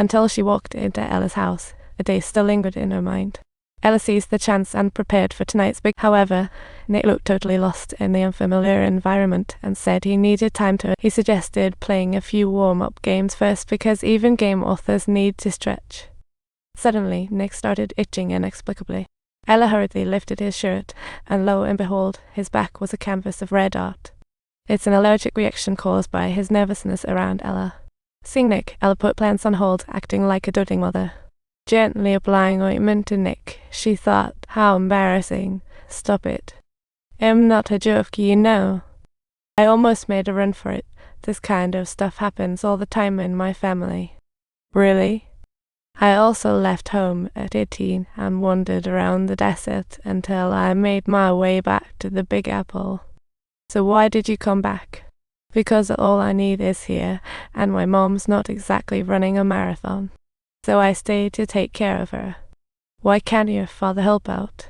until she walked into Ella's house. A day still lingered in her mind. Ella seized the chance and prepared for tonight's big. However, Nick looked totally lost in the unfamiliar environment and said he needed time to. He suggested playing a few warm-up games first because even game authors need to stretch. Suddenly, Nick started itching inexplicably. Ella hurriedly lifted his shirt, and lo and behold, his back was a canvas of red art. It's an allergic reaction caused by his nervousness around Ella. Seeing Nick, Ella put plans on hold, acting like a doting mother. Gently applying ointment to Nick, she thought, how embarrassing. Stop it. I'm not a joke, you know. I almost made a run for it. This kind of stuff happens all the time in my family. Really? I also left home at 18 and wandered around the desert until I made my way back to the Big Apple. So why did you come back? Because all I need is here, and my mom's not exactly running a marathon. So I stayed to take care of her. Why can't your father help out?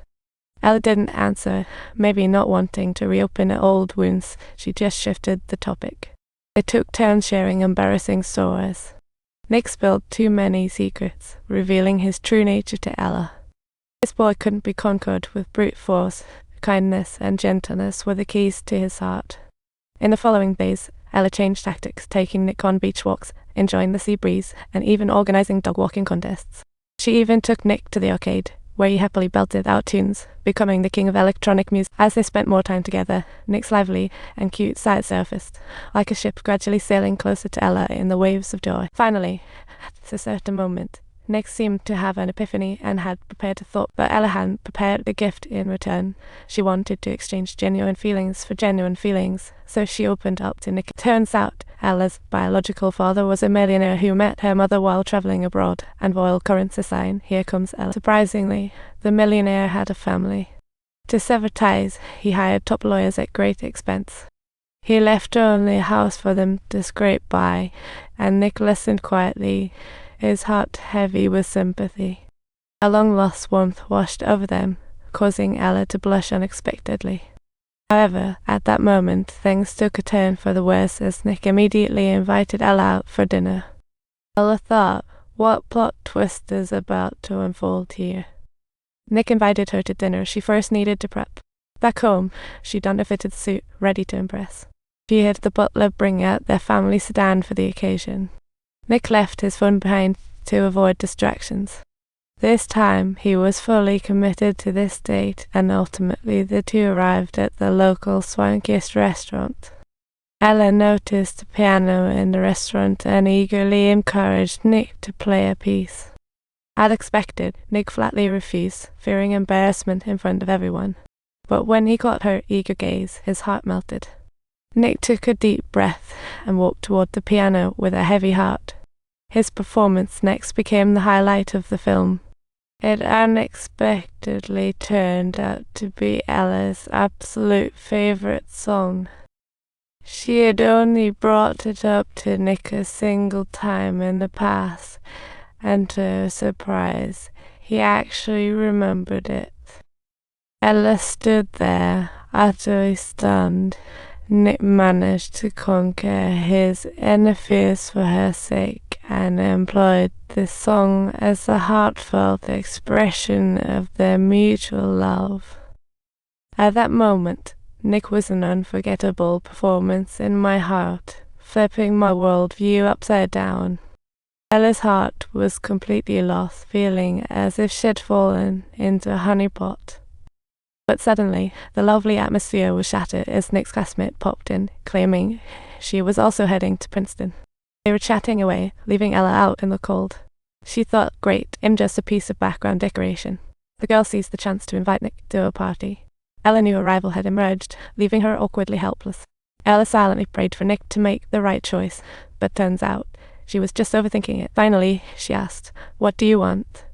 Ella didn't answer, maybe not wanting to reopen old wounds. She just shifted the topic. They took turns sharing embarrassing stories. Nick spilled too many secrets, revealing his true nature to Ella. This boy couldn't be conquered with brute force. Kindness and gentleness were the keys to his heart. In the following days, Ella changed tactics, taking Nick on beach walks, enjoying the sea breeze, and even organizing dog-walking contests. She even took Nick to the arcade, where he happily belted out tunes, becoming the king of electronic music. As they spent more time together, Nick's lively and cute side surfaced, like a ship gradually sailing closer to Ella in the waves of joy. Finally, at a certain moment, Nick seemed to have an epiphany and had prepared a thought, but Ella hadn't prepared a gift in return. She wanted to exchange genuine feelings for genuine feelings, so she opened up to Nick. Turns out, Ella's biological father was a millionaire who met her mother while traveling abroad, and royal currents aside, here comes Ella. Surprisingly, the millionaire had a family. To sever ties, he hired top lawyers at great expense. He left only a house for them to scrape by, and Nick listened quietly, his heart heavy with sympathy. A long-lost warmth washed over them, causing Ella to blush unexpectedly. However, at that moment, things took a turn for the worse as Nick immediately invited Ella out for dinner. Ella thought, what plot twist is about to unfold here? Nick invited her to dinner she first needed to prep. Back home, she donned a fitted suit, ready to impress. She had the butler bring out their family sedan for the occasion. Nick left his phone behind to avoid distractions. This time, he was fully committed to this date, and ultimately the two arrived at the local swankiest restaurant. Ella noticed a piano in the restaurant and eagerly encouraged Nick to play a piece. As expected, Nick flatly refused, fearing embarrassment in front of everyone. But when he caught her eager gaze, his heart melted. Nick took a deep breath and walked toward the piano with a heavy heart. His performance next became the highlight of the film. It unexpectedly turned out to be Ella's absolute favorite song. She had only brought it up to Nick a single time in the past, and to her surprise, he actually remembered it. Ella stood there, utterly stunned. Nick managed to conquer his inner fears for her sake and employed the song as a heartfelt expression of their mutual love. At that moment, Nick was an unforgettable performance in my heart, flipping my worldview upside down. Ella's heart was completely lost, feeling as if she'd fallen into a honeypot. But suddenly, the lovely atmosphere was shattered as Nick's classmate popped in, claiming she was also heading to Princeton. They were chatting away, leaving Ella out in the cold. She thought, great, I'm just a piece of background decoration. The girl seized the chance to invite Nick to a party. Ella knew a rival had emerged, leaving her awkwardly helpless. Ella silently prayed for Nick to make the right choice, but turns out she was just overthinking it. Finally, she asked, what do you want?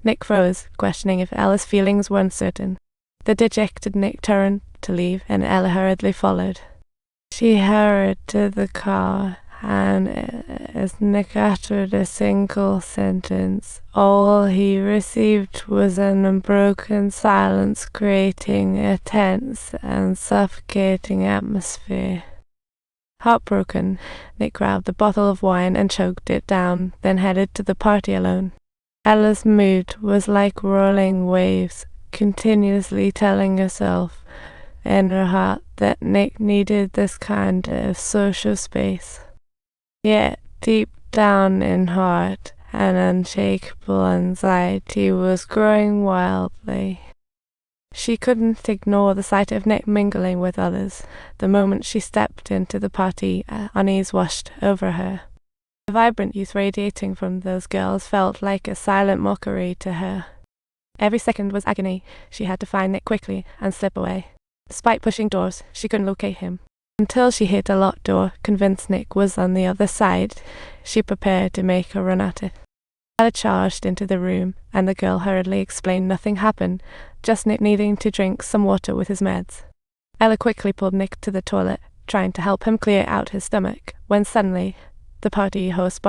Nick froze, questioning if Ella's feelings were uncertain. The dejected Nick turned to leave, and Ella hurriedly followed. She hurried to the car, and as Nick uttered a single sentence, all he received was an unbroken silence, creating a tense and suffocating atmosphere. Heartbroken, Nick grabbed the bottle of wine and choked it down, then headed to the party alone. Ella's mood was like rolling waves, continuously telling herself in her heart that Nick needed this kind of social space. Yet, deep down in heart, an unshakable anxiety was growing wildly. She couldn't ignore the sight of Nick mingling with others. The moment she stepped into the party, unease washed over her. The vibrant youth radiating from those girls felt like a silent mockery to her. Every second was agony. She had to find Nick quickly and slip away. Despite pushing doors, she couldn't locate him. Until she hit a locked door, convinced Nick was on the other side, she prepared to make a run at it. Ella charged into the room, and the girl hurriedly explained nothing happened, just Nick needing to drink some water with his meds. Ella quickly pulled Nick to the toilet, trying to help him clear out his stomach, when suddenly, the party host